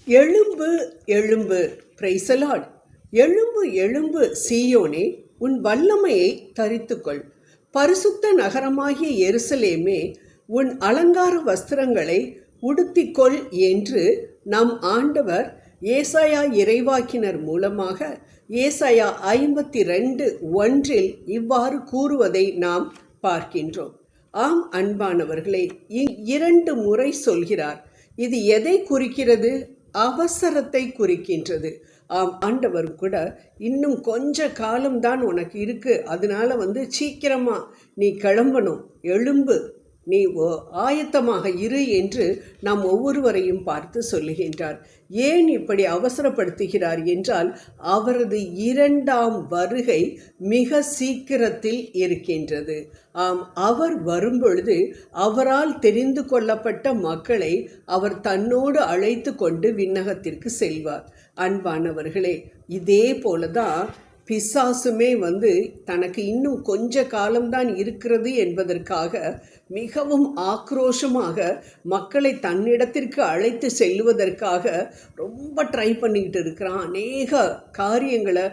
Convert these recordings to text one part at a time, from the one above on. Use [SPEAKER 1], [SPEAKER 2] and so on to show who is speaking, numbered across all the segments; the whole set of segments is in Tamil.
[SPEAKER 1] எழும்பு எழும்பு பிரைசலாட். எழும்பு எழும்பு சீயோனே, உன் வல்லமையை தரித்துக்கொள். பரிசுத்த நகரமாகிய எருசலேமே, உன் அலங்கார வஸ்திரங்களை உடுத்திக்கொள் என்று நம் ஆண்டவர் ஏசாயா இறைவாக்கினர் மூலமாக ஏசாயா 52:1 இவ்வாறு கூறுவதை நாம் பார்க்கின்றோம். ஆம் அன்பானவர்களே, 2 முறை சொல்கிறார். இது எதை குறிக்கிறது? அவசரத்தை குறிக்கின்றது. ஆம், ஆண்டவர் கூட இன்னும் கொஞ்ச காலம்தான் உனக்கு இருக்கு, அதனால சீக்கிரமா நீ கிளம்பணும், எழும்பு, நீ ஆயத்தமாக இரு என்று நாம் ஒவ்வொருவரையும் பார்த்து சொல்லுகின்றார். ஏன் இப்படி அவசரப்படுத்துகிறார் என்றால், அவரது 2ஆம் வருகை மிக சீக்கிரத்தில் இருக்கின்றது. ஆம், அவர் வரும்பொழுது அவரால் தெரிந்து கொள்ளப்பட்ட மக்களை அவர் தன்னோடு அழைத்து கொண்டு விண்ணகத்திற்கு செல்வார். அன்பானவர்களே, இதே போலதான் பிசாசுமே தனக்கு இன்னும் கொஞ்ச காலம்தான் இருக்கிறது என்பதற்காக மிகவும் ஆக்ரோஷமாக மக்களை தன்னிடத்திற்கு அழைத்து செல்வதற்காக ரொம்ப ட்ரை பண்ணிக்கிட்டு இருக்கிறான். அநேக காரியங்களை,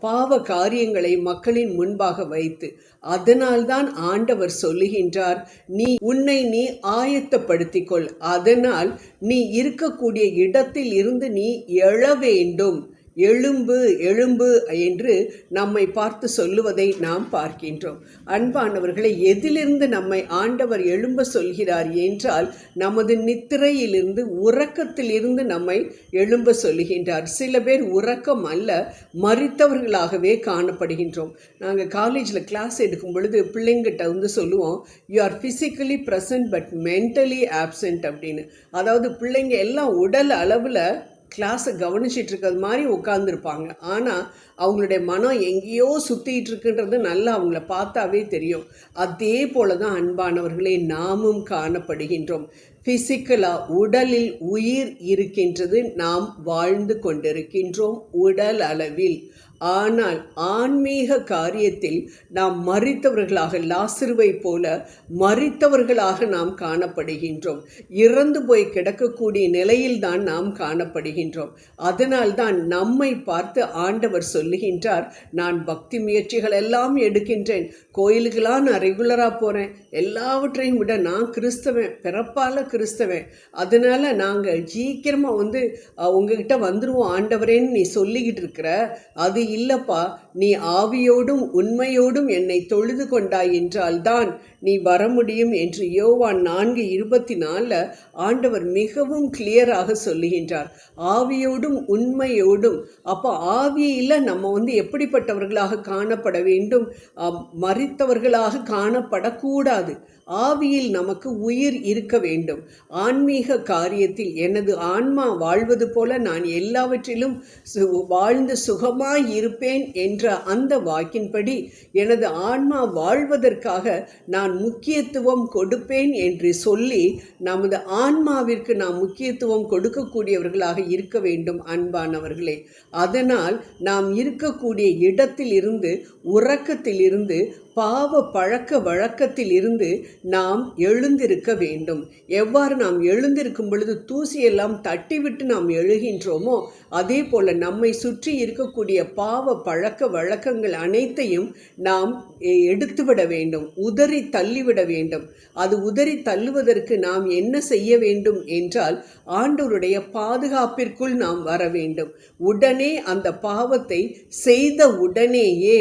[SPEAKER 1] பாவ காரியங்களை மக்களின் முன்பாக வைத்து. அதனால்தான் ஆண்டவர் சொல்லுகின்றார், உன்னை நீ ஆயத்தப்படுத்திக்கொள், அதனால் நீ இருக்கக்கூடிய இடத்தில் இருந்து நீ எழ வேண்டும். எழும்பு எழும்பு என்று நம்மை பார்த்து சொல்லுவதை நாம் பார்க்கின்றோம். அன்பானவர்களை, எதிலிருந்து நம்மை ஆண்டவர் எழும்ப சொல்கிறார் என்றால், நமது நித்திரையிலிருந்து, உறக்கத்திலிருந்து நம்மை எழும்ப சொல்லுகின்றார். சில பேர் உறக்கம் அல்ல, மரித்தவர்களாகவே காணப்படுகின்றோம். நாங்கள் காலேஜில் கிளாஸ் எடுக்கும் பொழுது பிள்ளைங்கிட்ட சொல்லுவோம், you are physically present but mentally absent அப்படின்னு. அதாவது பிள்ளைங்க எல்லாம் உடல் அளவில் கிளாஸை கவனிச்சிட்டு இருக்கிறது மாதிரி உட்கார்ந்துருப்பாங்க, ஆனால் அவங்களுடைய மனம் எங்கேயோ சுற்றிட்டு இருக்குன்றது நல்லா அவங்கள பார்த்தாவே தெரியும். அதே போல தான் அன்பானவர்களே, நாமும் காணப்படுகின்றோம். ஃபிசிக்கலாக உடலில் உயிர் இருக்கின்றது, நாம் வாழ்ந்து கொண்டிருக்கின்றோம் உடல் அளவில். ஆனால் ஆன்மீக காரியத்தில் நாம் மரித்தவர்களாக, லாசருவை போல மரித்தவர்களாக நாம் காணப்படுகின்றோம். இறந்து போய் கிடக்கக்கூடிய நிலையில்தான் நாம் காணப்படுகின்றோம். அதனால்தான் நம்மை பார்த்து ஆண்டவர் சொல்லுகின்றார், நான் பக்தி முயற்சிகள் எல்லாம் எடுக்கின்றேன், கோயிலுக்கெல்லாம் நான் ரெகுலராக போகிறேன், எல்லாவற்றையும் விட நான் கிறிஸ்தவன், பிறப்பால் கிறிஸ்தவன், அதனால் நாங்கள் சீக்கிரமாக உங்ககிட்ட வந்துடுவோம் ஆண்டவரேன்னு நீ சொல்லிக்கிட்டு இருக்கிற. அது இல்லப்பா, நீ ஆவியோடும் உண்மையோடும் என்னை தொழுது கொண்டாய் என்றால்தான் நீ வர முடியும் என்று யோவான் 4:24 ஆண்டவர் மிகவும் கிளியராக சொல்லுகின்றார். ஆவியோடும் உண்மையோடும். அப்போ ஆவியில் நம்ம எப்படிப்பட்டவர்களாக காணப்பட வேண்டும்? மரித்தவர்களாக காணப்படக்கூடாது. ஆவியில் நமக்கு உயிர் இருக்க வேண்டும். ஆன்மீக காரியத்தில் எனது ஆன்மா வாழ்வது போல நான் எல்லாவற்றிலும் வாழ்ந்து சுகமாய் இருப்பேன் என்ற அந்த வாக்கின்படி எனது ஆன்மா வாழ்வதற்காக நான் முக்கியத்துவம் கொடுப்பேன் என்று சொல்லி நமது ஆன்மாவிற்கு நாம் முக்கியத்துவம் கொடுக்கக்கூடியவர்களாக இருக்க வேண்டும் அன்பானவர்களே. அதனால் நாம் இருக்கக்கூடிய இடத்தில் இருந்து, உறக்கத்தில் இருந்து, பாவ பழக்க வழக்கத்தில் இருந்து நாம் எழுந்திருக்க வேண்டும். எவ்வாறு நாம் எழுந்திருக்கும் பொழுது தூசியெல்லாம் தட்டிவிட்டு நாம் எழுகின்றோமோ, அதே போல நம்மை சுற்றி இருக்கக்கூடிய பாவ பழக்க வழக்கங்கள் அனைத்தையும் நாம் எடுத்துவிட வேண்டும், உதறி தள்ளிவிட வேண்டும். அது உதறி தள்ளுவதற்கு நாம் என்ன செய்ய வேண்டும் என்றால், ஆண்டவருடைய பாதுகாப்பிற்குள் நாம் வர வேண்டும். உடனே அந்த பாவத்தை செய்த உடனேயே,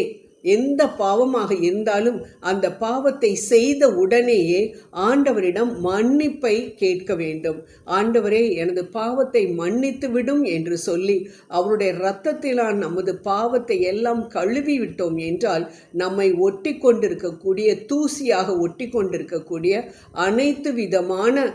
[SPEAKER 1] எந்த பாவமாக இருந்தாலும் அந்த பாவத்தை செய்த உடனேயே ஆண்டவரிடம் மன்னிப்பை கேட்க வேண்டும். ஆண்டவரே, எனது பாவத்தை மன்னித்து விடும் என்று சொல்லி அவருடைய இரத்தத்திலான நமது பாவத்தை எல்லாம் கழுவி விட்டோம் என்றால், நம்மை ஒட்டி கொண்டிருக்கக்கூடிய, தூசியாக ஒட்டி கொண்டிருக்கக்கூடிய அனைத்து விதமான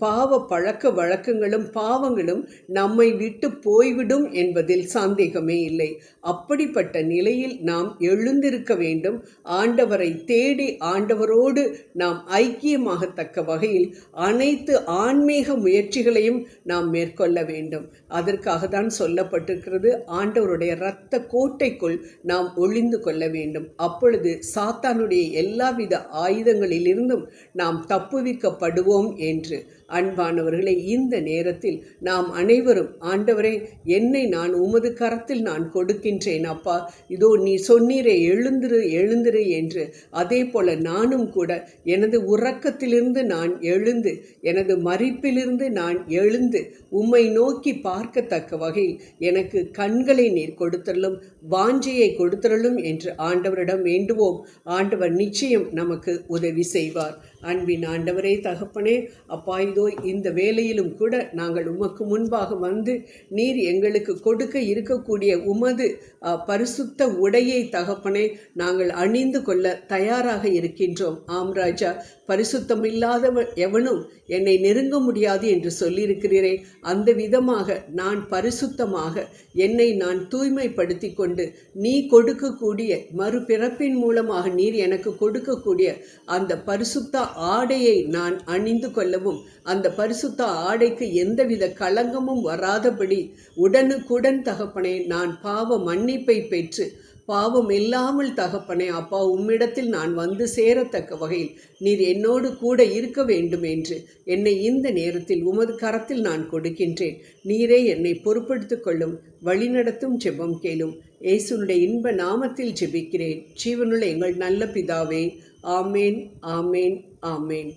[SPEAKER 1] பாவ பழக்க வழக்கங்களும் பாவங்களும் நம்மை விட்டு போய்விடும் என்பதில் சந்தேகமே இல்லை. அப்படிப்பட்ட நிலையில் நாம் எழுந்திருக்க வேண்டும். ஆண்டவரை தேடி ஆண்டவரோடு நாம் ஐக்கியமாகத்தக்க வகையில் அனைத்து ஆன்மீக முயற்சிகளையும் நாம் மேற்கொள்ள வேண்டும். அதற்காக தான் சொல்லப்பட்டிருக்கிறது, ஆண்டவருடைய இரத்த கோட்டைக்குள் நாம் ஒளிந்து கொள்ள வேண்டும். அப்பொழுது சாத்தானுடைய எல்லாவித ஆயுதங்களிலிருந்தும் நாம் தப்புவிக்கப்படுவோம் என்று. அன்பானவர்களை, இந்த நேரத்தில் நாம் அனைவரும், ஆண்டவரே, என்னை நான் உமது கரத்தில் நான் கொடுக்கின்றேன் அப்பா, இதோ நீ சொன்னீரே எழுந்திரு எழுந்திரு என்று, அதே போல நானும் கூட எனது உறக்கத்திலிருந்து நான் எழுந்து, எனது மரிப்பிலிருந்து நான் எழுந்து உம்மை நோக்கி பார்க்கத்தக்க வகையில் எனக்கு கண்களை நீர் கொடுத்தருளும், வாஞ்சையை கொடுத்தருளும் என்று ஆண்டவரிடம் வேண்டுவோம். ஆண்டவர் நிச்சயம் நமக்கு உதவி செய்வார். அன்பின் ஆண்டவரே, தகப்பனே, அப்பா, இதோ இந்த வேளையிலும் கூட நாங்கள் உமக்கு முன்பாக வந்து நீர் எங்களுக்கு கொடுக்க இருக்கக்கூடிய உமது பரிசுத்த உடையை தகப்பனே நாங்கள் அணிந்து கொள்ள தயாராக இருக்கின்றோம். ஆம் ராஜா, பரிசுத்தம் இல்லாதவன் எவனும் என்னை நெருங்க முடியாது என்று சொல்லியிருக்கிறீரே, அந்த விதமாக நான் பரிசுத்தமாக என்னை நான் தூய்மைப்படுத்தி கொண்டு நீ கொடுக்கக்கூடிய மறுபிறப்பின் மூலமாக நீர் எனக்கு கொடுக்கக்கூடிய அந்த பரிசுத்த ஆடையை நான் அணிந்து கொள்ளவும், அந்த பரிசுத்த ஆடைக்கு எந்தவித களங்கமும் வராதபடி உடனுக்குடன் தகப்பனே நான் பாவ மன்னிப்பை பெற்று, பாவம் இல்லாமல் தகப்பனே அப்பா உம்மிடத்தில் நான் வந்து சேரத்தக்க வகையில் நீர் என்னோடு கூட இருக்க வேண்டும் என்று என்னை இந்த நேரத்தில் உமது கரத்தில் நான் கொடுக்கின்றேன். நீரே என்னை பொறுப்படுத்திக் கொள்ளும், வழிநடத்தும், ஜெபம் கேளும். இயேசுனுடைய இன்ப நாமத்தில் ஜெபிக்கிறேன், ஜீவனுள்ள எங்கள் நல்ல பிதாவே. ஆமேன், ஆமேன், ஆமேன்.